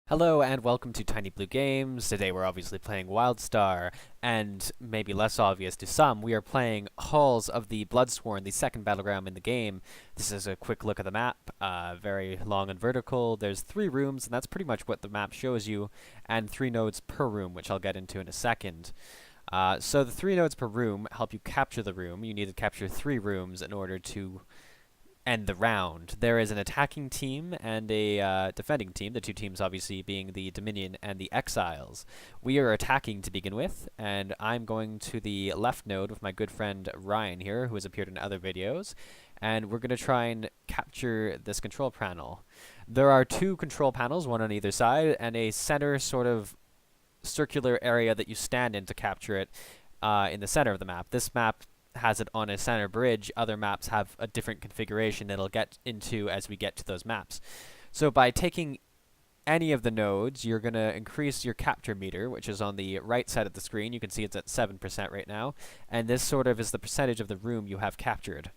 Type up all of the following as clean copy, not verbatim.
Hello and welcome to Tiny Blue Games. Today we're obviously playing Wildstar, and maybe less obvious to some, we are playing Halls of the Bloodsworn, the second battleground in the game. This is a quick look at the map, very long and vertical. There's 3 rooms, and that's pretty much what the map shows you, and 3 nodes per room, which I'll get into in a second. So the 3 nodes per room help you capture the room. You need to capture 3 rooms in order to end the round. There is an attacking team and a defending team, the 2 teams obviously being the Dominion and the Exiles. We are attacking to begin with, and I'm going to the left node with my good friend Ryan here, who has appeared in other videos, and we're going to try and capture this control panel. There are 2 control panels, one on either side, and a center sort of circular area that you stand in to capture it in the center of the map. This map has it on a center bridge. Other maps have a different configuration that I'll get into as we get to those maps. So by taking any of the nodes, you're going to increase your capture meter, which is on the right side of the screen. You can see it's at 7% right now, and this sort of is the percentage of the room you have captured.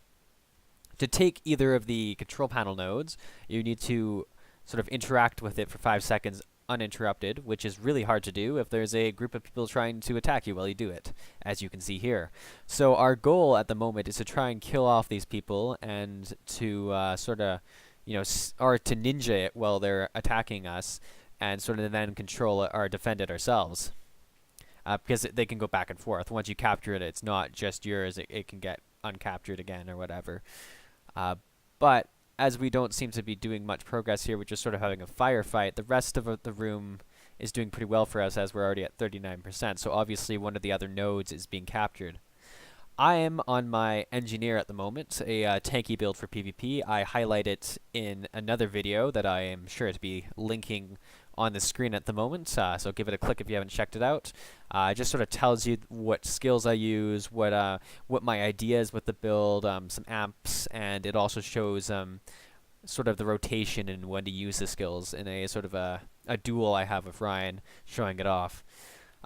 To take either of the control panel nodes, you need to sort of interact with it for 5 seconds uninterrupted, which is really hard to do if there's a group of people trying to attack you while you do it, as you can see here. So our goal at the moment is to try and kill off these people and to sort of, or to ninja it while they're attacking us, and sort of then control it or defend it ourselves. Because they can go back and forth. Once you capture it, it's not just yours. It can get uncaptured again or whatever. But as we don't seem to be doing much progress here, we're just sort of having a firefight. The rest of the room is doing pretty well for us, as we're already at 39%. So obviously one of the other nodes is being captured. I am on my engineer at the moment, a tanky build for PvP. I highlight it in another video that I am sure to be linking on the screen at the moment, so give it a click if you haven't checked it out. It just sort of tells you what skills I use, what my idea is with the build, some amps, and it also shows sort of the rotation and when to use the skills in a sort of a duel I have with Ryan, showing it off.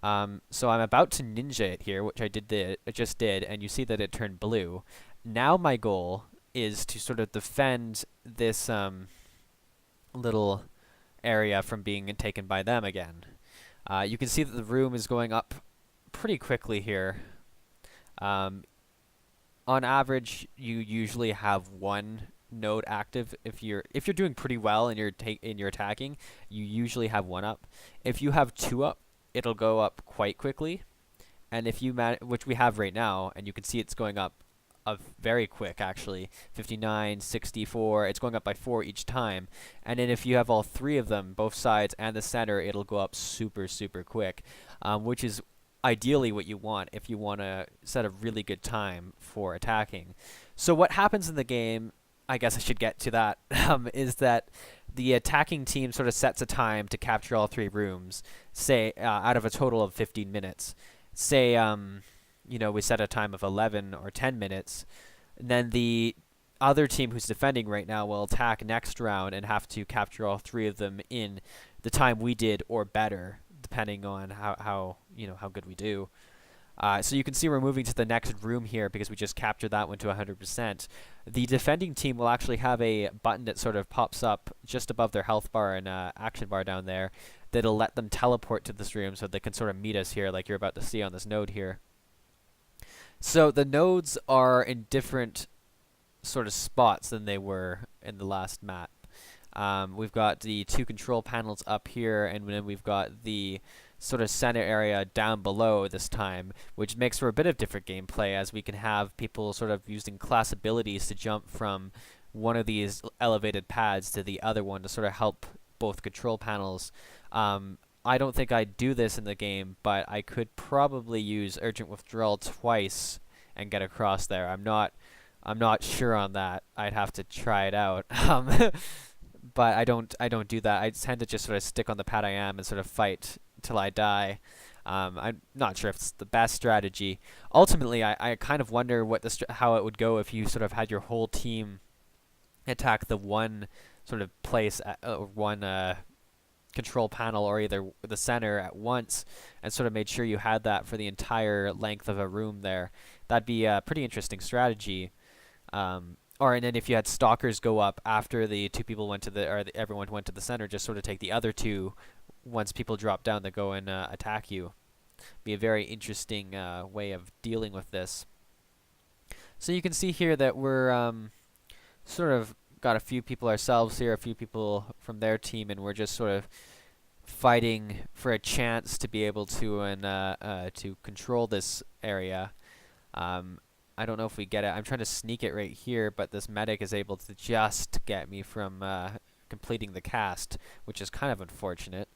So I'm about to ninja it here, which I just did, and you see that it turned blue. Now my goal is to sort of defend this little area from being taken by them again. You can see that the room is going up pretty quickly here. On average, you usually have 1 node active. If you're doing pretty well and you're attacking, you usually have 1 up. If you have 2 up, it'll go up quite quickly. And if you which we have right now, and you can see it's going up very quick, actually, 59, 64, it's going up by 4 each time. And then if you have all 3 of them, both sides and the center, it'll go up super, super quick, which is ideally what you want if you want to set a really good time for attacking. So what happens in the game, I guess I should get to that, is that the attacking team sort of sets a time to capture all 3 rooms, say, out of a total of 15 minutes. Say, we set a time of 11 or 10 minutes, and then the other team who's defending right now will attack next round and have to capture all 3 of them in the time we did or better, depending on how good we do. So you can see we're moving to the next room here because we just captured that one to 100%. The defending team will actually have a button that sort of pops up just above their health bar and action bar down there that'll let them teleport to this room so they can sort of meet us here like you're about to see on this node here. So the nodes are in different sort of spots than they were in the last map. We've got the 2 control panels up here, and then we've got the sort of center area down below this time, which makes for a bit of different gameplay, as we can have people sort of using class abilities to jump from one of these elevated pads to the other one to sort of help both control panels. I don't think I'd do this in the game, but I could probably use Urgent Withdrawal twice and get across there. I'm not sure on that. I'd have to try it out. But I don't do that. I tend to just sort of stick on the pad I am and sort of fight till I die. I'm not sure if it's the best strategy. Ultimately, I kind of wonder how it would go if you sort of had your whole team attack the one sort of place, one control panel or either the center at once, and sort of made sure you had that for the entire length of a room there. That'd be a pretty interesting strategy. Or and then if you had stalkers go up after the two people went to everyone went to the center, just sort of take the other two once people drop down to go and attack you. Be a very interesting way of dealing with this. So you can see here that we're sort of got a few people ourselves here, a few people from their team, and we're just sort of fighting for a chance to be able to to control this area. I don't know if we get it. I'm trying to sneak it right here, but this medic is able to just get me from completing the cast, which is kind of unfortunate,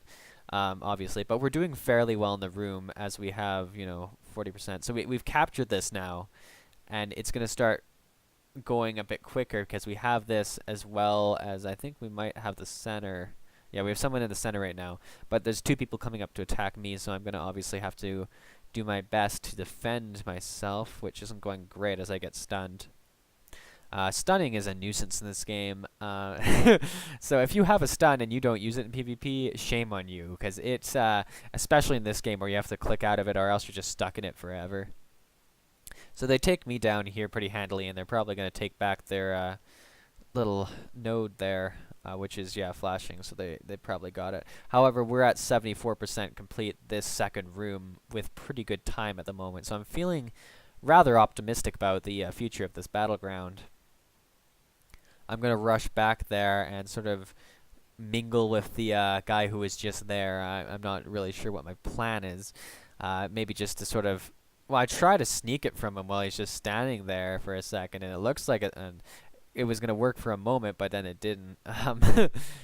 obviously. But we're doing fairly well in the room, as we have, 40%. So we've captured this now, and it's going to start going a bit quicker because we have this, as well as I think we might have the center. Yeah, we have someone in the center right now, but there's two people coming up to attack me, so I'm going to obviously have to do my best to defend myself, which isn't going great as I get stunned. Stunning is a nuisance in this game, so if you have a stun and you don't use it in PvP, shame on you, because it's, especially in this game where you have to click out of it or else you're just stuck in it forever. So they take me down here pretty handily, and they're probably going to take back their little node there, which is, yeah, flashing, so they probably got it. However, we're at 74% complete this second room with pretty good time at the moment, so I'm feeling rather optimistic about the future of this battleground. I'm going to rush back there and sort of mingle with the guy who was just there. I'm not really sure what my plan is. Maybe just to sort of... Well, I try to sneak it from him while he's just standing there for a second, and it looks like it was going to work for a moment, but then it didn't.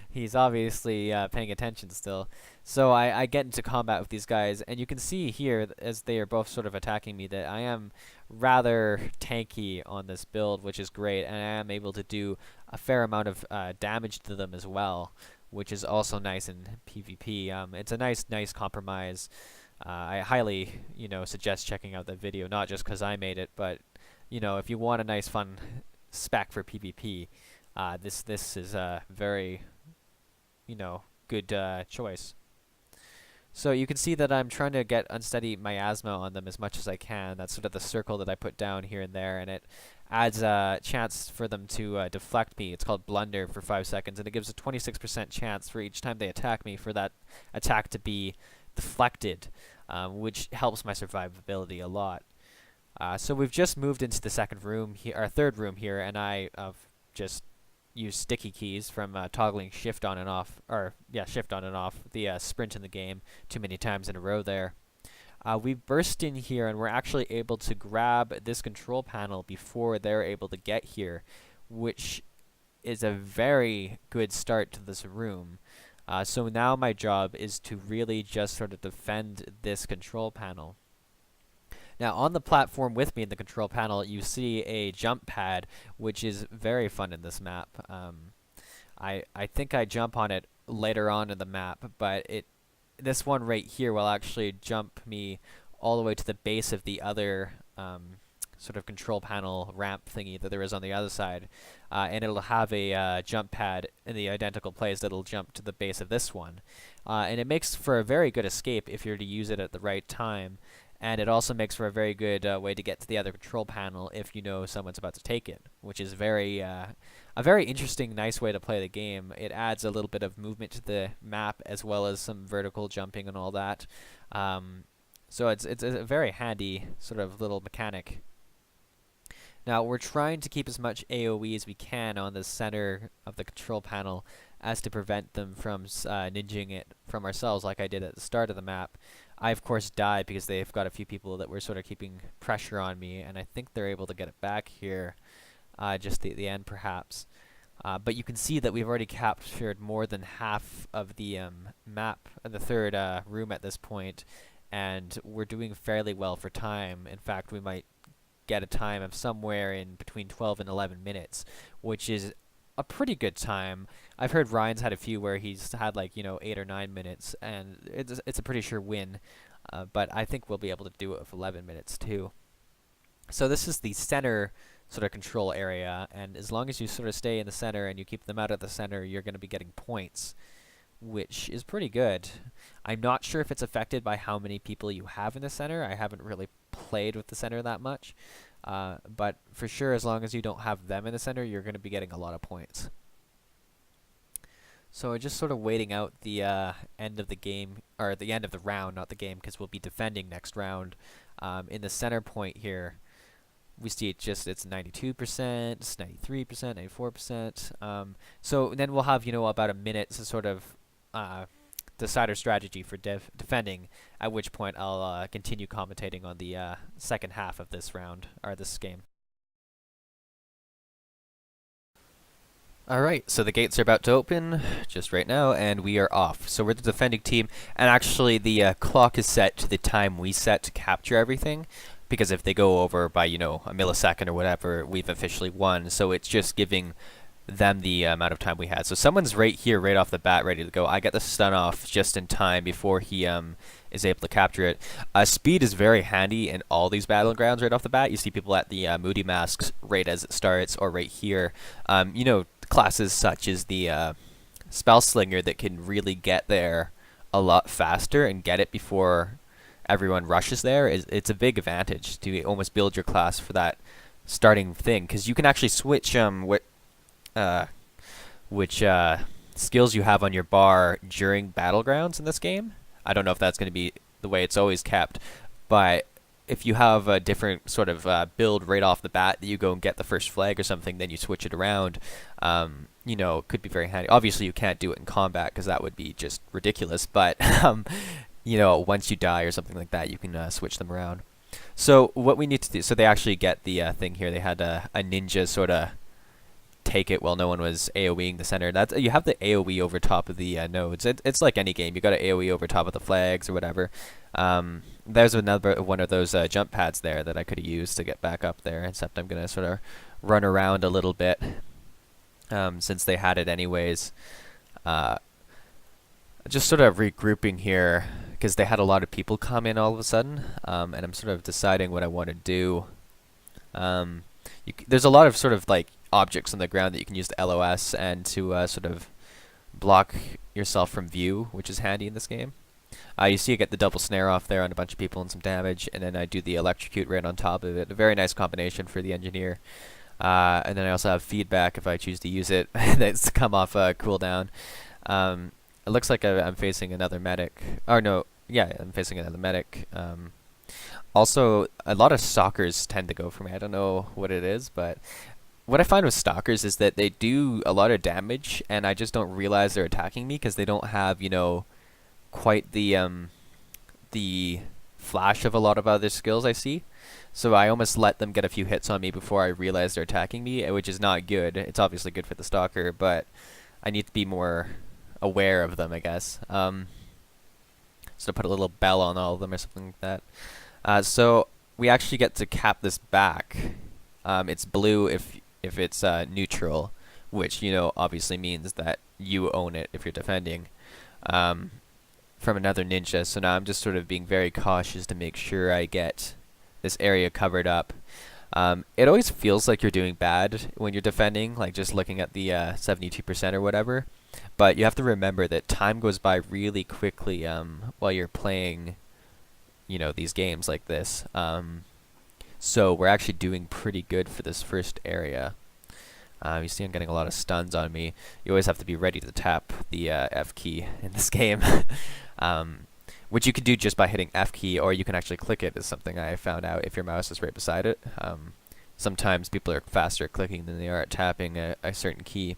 He's obviously paying attention still. So I get into combat with these guys, and you can see here, as they are both sort of attacking me, that I am rather tanky on this build, which is great, and I am able to do a fair amount of damage to them as well, which is also nice in PvP. It's a nice compromise. I highly, suggest checking out that video, not just because I made it, but, if you want a nice, fun spec for PvP, this is a very, good choice. So you can see that I'm trying to get unsteady miasma on them as much as I can. That's sort of the circle that I put down here and there, and it adds a chance for them to deflect me. It's called blunder for 5 seconds, and it gives a 26% chance for each time they attack me for that attack to be deflected, which helps my survivability a lot. So we've just moved into the second room here, our third room here, and I've just used sticky keys from toggling shift on and off the sprint in the game too many times in a row there. We burst in here, and we're actually able to grab this control panel before they're able to get here, which is a very good start to this room. So now my job is to really just sort of defend this control panel. Now, on the platform with me in the control panel, you see a jump pad, which is very fun in this map. I think I jump on it later on in the map, but this one right here will actually jump me all the way to the base of the other sort of control panel ramp thingy that there is on the other side, and it'll have a jump pad in the identical place that'll jump to the base of this one. And it makes for a very good escape if you're to use it at the right time. And it also makes for a very good way to get to the other control panel if you know someone's about to take it, which is a very interesting, nice way to play the game. It adds a little bit of movement to the map as well as some vertical jumping and all that. So it's a very handy sort of little mechanic. Now, we're trying to keep as much AoE as we can on the center of the control panel as to prevent them from ninjing it from ourselves like I did at the start of the map. I, of course, died because they've got a few people that were sort of keeping pressure on me, and I think they're able to get it back here, just at the end, perhaps. But you can see that we've already captured more than half of the map, the third room at this point, and we're doing fairly well for time. In fact, we might get a time of somewhere in between 12 and 11 minutes, which is a pretty good time. I've heard Ryan's had a few where he's had 8 or 9 minutes, and it's a pretty sure win. But I think we'll be able to do it with 11 minutes too. So this is the center sort of control area, and as long as you sort of stay in the center and you keep them out of the center, you're going to be getting points, which is pretty good. I'm not sure if it's affected by how many people you have in the center. I haven't really played with the center that much. But for sure, as long as you don't have them in the center, you're going to be getting a lot of points. So we're just sort of waiting out the end of the game, or the end of the round, not the game, because we'll be defending next round. In the center point here, we see it's 92%, it's 93%, 94%. So then we'll have, about a minute to sort of decide our strategy for defending, at which point I'll continue commentating on the second half of this round, or this game. Alright, so the gates are about to open, just right now, and we are off. So we're the defending team, and actually the clock is set to the time we set to capture everything, because if they go over by, a millisecond or whatever, we've officially won. So it's just giving them the amount of time we had. So someone's right here, right off the bat, ready to go. I get the stun off just in time before he is able to capture it. Speed is very handy in all these battlegrounds right off the bat. You see people at the Moody Masks right as it starts, or right here. Classes such as the Spell Slinger that can really get there a lot faster and get it before everyone rushes there. It's a big advantage to almost build your class for that starting thing, because you can actually switch which skills you have on your bar during battlegrounds in this game. I don't know if that's going to be the way it's always kept, but if you have a different sort of build right off the bat that you go and get the first flag or something, then you switch it around, it could be very handy. Obviously, you can't do it in combat because that would be just ridiculous, but, once you die or something like that, you can switch them around. So what we need to do, so they actually get the thing here. They had a ninja sort of take it while no one was AoEing the center. You have the AoE over top of the nodes. It's like any game. You got an AoE over top of the flags or whatever. There's another one of those jump pads there that I could have used to get back up there, except I'm going to sort of run around a little bit since they had it anyways. Just sort of regrouping here because they had a lot of people come in all of a sudden, and I'm sort of deciding what I want to do. There's a lot of sort of like objects on the ground that you can use the LOS and to sort of block yourself from view, which is handy in this game. You see I get the double snare off there on a bunch of people and some damage, and then I do the electrocute right on top of it. A very nice combination for the engineer. And then I also have feedback if I choose to use it. That's to come off cooldown. It looks like I'm facing another medic. Or no, yeah, I'm facing another medic. Also, a lot of stalkers tend to go for me. I don't know what it is, but what I find with stalkers is that they do a lot of damage, and I just don't realize they're attacking me because they don't have, quite the flash of a lot of other skills I see. So I almost let them get a few hits on me before I realize they're attacking me, which is not good. It's obviously good for the stalker, but I need to be more aware of them, I guess. So put a little bell on all of them or something like that. So we actually get to cap this back. It's blue if it's neutral, which obviously means that you own it if you're defending. From another ninja. So now I'm just sort of being very cautious to make sure I get this area covered up. It always feels like you're doing bad when you're defending, like just looking at the 72% or whatever. But you have to remember that time goes by really quickly while you're playing, these games like this. So we're actually doing pretty good for this first area. You see I'm getting a lot of stuns on me. You always have to be ready to tap the F key in this game. Which you can do just by hitting F key, or you can actually click it, is something I found out if your mouse is right beside it. Sometimes people are faster at clicking than they are at tapping a certain key.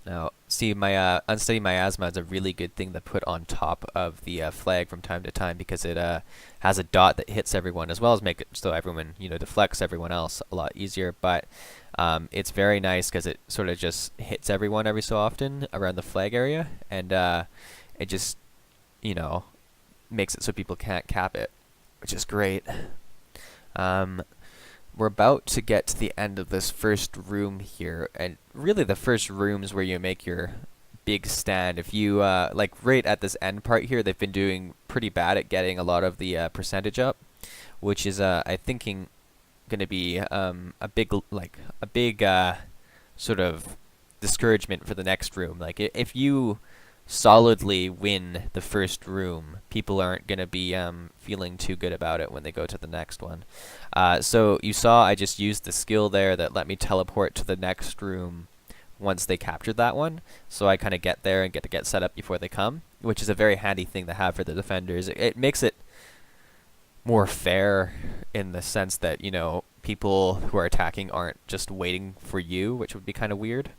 Now, see, my Unsteady Miasma is a really good thing to put on top of the flag from time to time, because it has a dot that hits everyone, as well as make it so everyone, deflects everyone else a lot easier. But it's very nice because it sort of just hits everyone every so often around the flag area, and it just, makes it so people can't cap it, which is great. We're about to get to the end of this first room here, and really the first rooms where you make your big stand. If you, like right at this end part here, they've been doing pretty bad at getting a lot of the percentage up, which is, I thinking, going to be a big sort of discouragement for the next room. Like, if you solidly win the first room, people aren't going to be feeling too good about it when they go to the next one. So you saw I just used the skill there that let me teleport to the next room once they captured that one. So I kind of get there and get to get set up before they come, which is a very handy thing to have for the defenders. It makes it more fair in the sense that, you know, people who are attacking aren't just waiting for you, which would be kind of weird.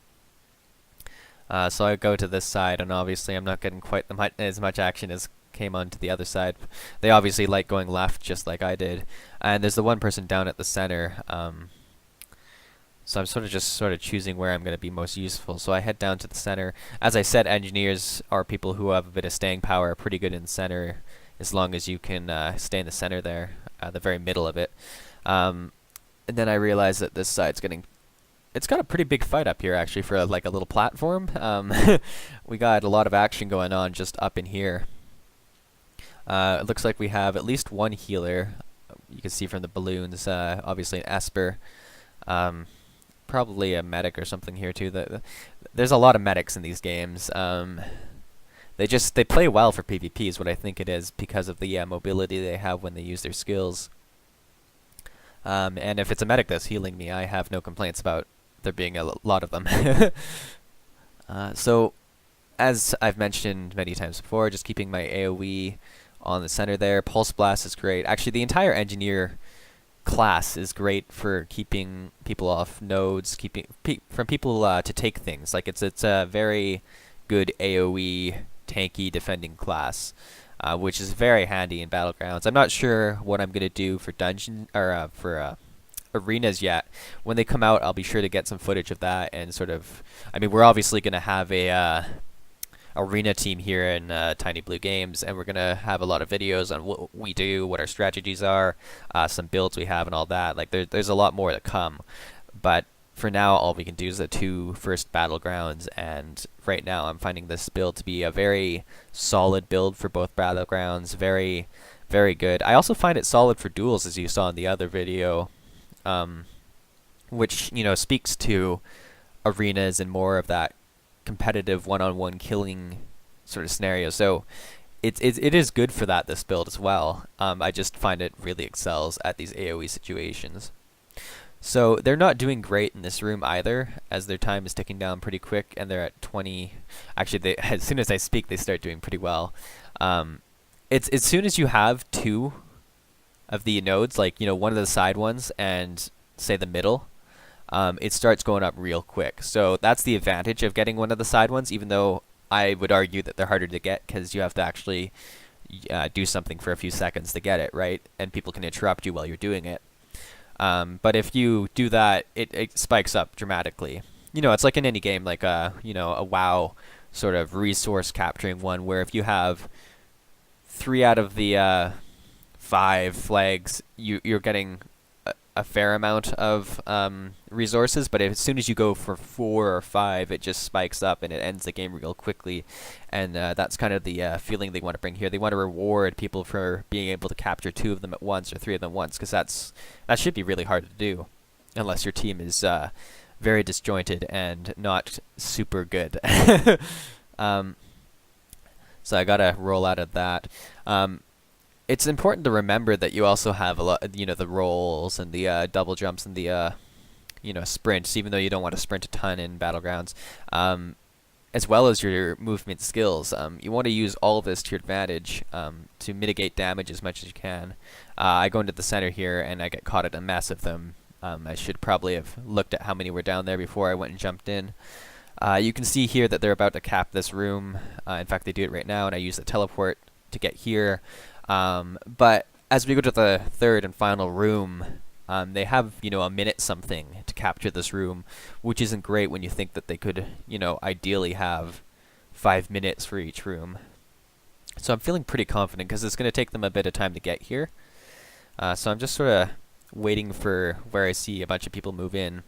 So I go to this side, and obviously I'm not getting quite as much action as came onto the other side. They obviously like going left, just like I did. And there's the one person down at the center. So I'm sort of choosing where I'm going to be most useful. So I head down to the center. As I said, engineers are people who have a bit of staying power, pretty good in the center, as long as you can stay in the center there, the very middle of it. And then I realize that this side's getting... It's got a pretty big fight up here, actually, for like a little platform. We got a lot of action going on just up in here. It looks like we have at least one healer. You can see from the balloons, obviously an Esper. Probably a medic or something here too. There's a lot of medics in these games. They play well for PvP is what I think it is, because of the mobility they have when they use their skills. And if it's a medic that's healing me, I have no complaints about there being a lot of them. So, as I've mentioned many times before, just keeping my AoE on the center there. Pulse Blast is great. Actually, the entire engineer class is great for keeping people off nodes, keeping from people to take things. Like it's a very good AoE tanky defending class, which is very handy in Battlegrounds. I'm not sure what I'm gonna do for dungeon or for arenas yet. When they come out, I'll be sure to get some footage of that and sort of. I mean, we're obviously gonna have a arena team here in Tiny Blue Games, and we're gonna have a lot of videos on what we do, what our strategies are, some builds we have, and all that. Like there's a lot more to come, but for now, all we can do is the 2 first Battlegrounds, and right now I'm finding this build to be a very solid build for both Battlegrounds. Very, very good. I also find it solid for duels, as you saw in the other video, which, you know, speaks to arenas and more of that competitive one-on-one killing sort of scenario. So it is good for that, this build as well. I just find it really excels at these AoE situations. So they're not doing great in this room either, as their time is ticking down pretty quick, and they're at 20. Actually, as soon as I speak, they start doing pretty well. It's as soon as you have 2 of the nodes, like, you know, one of the side ones and say the middle, it starts going up real quick. So that's the advantage of getting one of the side ones, even though I would argue that they're harder to get because you have to actually do something for a few seconds to get it, right? And people can interrupt you while you're doing it. But if you do that, it spikes up dramatically. You know, it's like in any game, like you know, a WoW sort of resource capturing one, where if you have 3 out of the 5 flags, you're getting a fair amount of resources, but as soon as you go for 4 or 5, it just spikes up and it ends the game real quickly. And that's kind of the feeling they want to bring here. They want to reward people for being able to capture 2 of them at once or 3 of them at once, because that should be really hard to do, unless your team is very disjointed and not super good. So I gotta roll out of that. It's important to remember that you also have a lot, you know, the rolls and the double jumps and the you know, sprints, even though you don't want to sprint a ton in Battlegrounds, as well as your movement skills. You want to use all of this to your advantage to mitigate damage as much as you can. I go into the center here and I get caught in a mess of them. I should probably have looked at how many were down there before I went and jumped in. You can see here that they're about to cap this room. In fact, they do it right now, and I use the teleport to get here. But as we go to the 3rd and final room, they have, you know, a minute something to capture this room, which isn't great when you think that they could, you know, ideally have 5 minutes for each room. So I'm feeling pretty confident because it's going to take them a bit of time to get here. So I'm just sort of waiting for where I see a bunch of people move in.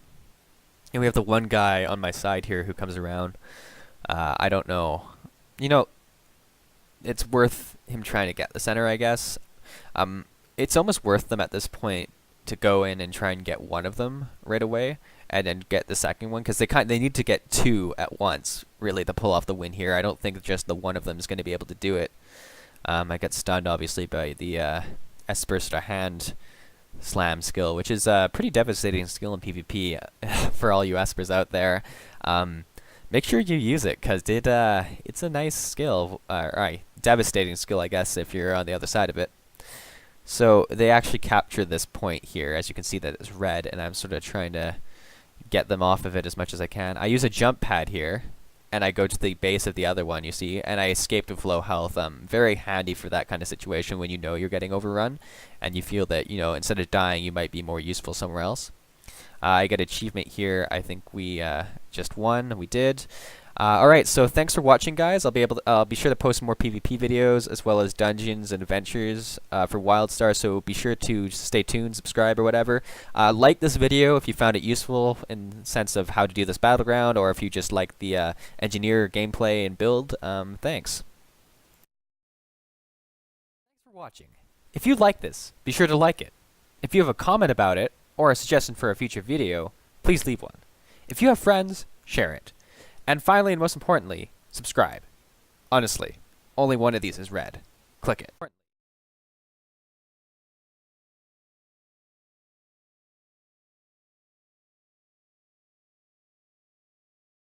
And we have the one guy on my side here who comes around. I don't know. You know, it's worth him trying to get the center, I guess. It's almost worth them at this point to go in and try and get one of them right away, and then get the second one, because they need to get two at once really to pull off the win here. I don't think just the one of them is going to be able to do it. I got stunned obviously by the Esper sort of hand slam skill, which is a pretty devastating skill in PvP for all you Espers out there. Make sure you use it, because it's a nice skill, devastating skill, I guess, if you're on the other side of it. So they actually capture this point here, as you can see that it's red, and I'm sort of trying to get them off of it as much as I can. I use a jump pad here, and I go to the base of the other one, you see, and I escaped with low health. Very handy for that kind of situation when you know you're getting overrun, and you feel that, you know, instead of dying, you might be more useful somewhere else. I get achievement here. I think we just won. We did. Alright, so thanks for watching, guys. I'll be sure to post more PvP videos as well as dungeons and adventures for Wildstar, so be sure to stay tuned, subscribe or whatever. Like this video if you found it useful in the sense of how to do this battleground, or if you just like the engineer gameplay and build. Thanks. Thanks for watching. If you like this, be sure to like it. If you have a comment about it, or a suggestion for a future video, please leave one. If you have friends, share it. And finally, and most importantly, subscribe. Honestly, only one of these is red. Click it.